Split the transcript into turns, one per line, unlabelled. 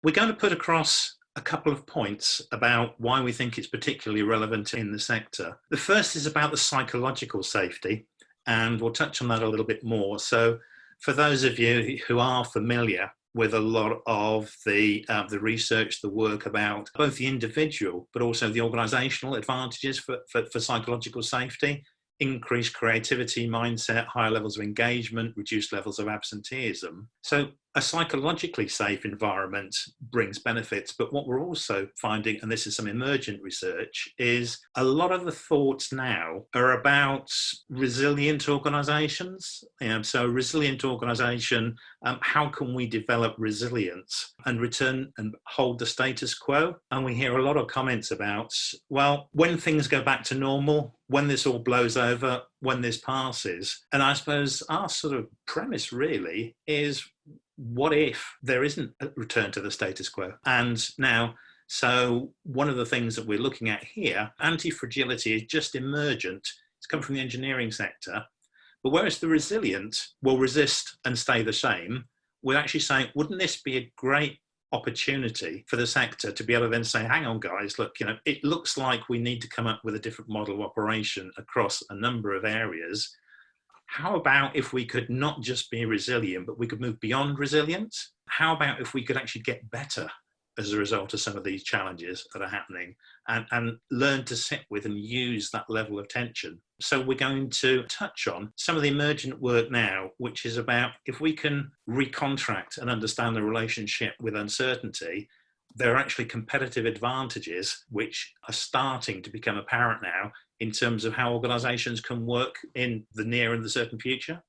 We're going to put across a couple of points about why we think it's particularly relevant in the sector. The first is about the psychological safety, and we'll touch on that a little bit more. So for those of you who are familiar with a lot of the research, the work about both the individual, but also the organizational advantages for psychological safety, increased creativity, mindset, higher levels of engagement, reduced levels of absenteeism. So a psychologically safe environment brings benefits, but what we're also finding, and this is some emergent research, is a lot of the thoughts now are about resilient organizations. So resilient organization, how can we develop resilience and return and hold the status quo? And we hear a lot of comments about, well, when things go back to normal, when this all blows over, when this passes. And I suppose our sort of premise really is, what if there isn't a return to the status quo? And now, so one of the things that we're looking at here, antifragility is just emergent. It's come from the engineering sector. But whereas the resilient will resist and stay the same, we're actually saying, wouldn't this be a great opportunity for the sector to be able to then say, hang on guys, look, it looks like we need to come up with a different model of operation across a number of areas. How about if we could not just be resilient, but we could move beyond resilience? How about if we could actually get better as a result of some of these challenges that are happening, and learn to sit with and use that level of tension? So we're going to touch on some of the emergent work now, which is about if we can recontract and understand the relationship with uncertainty, there are actually competitive advantages which are starting to become apparent now in terms of how organizations can work in the near and the certain future.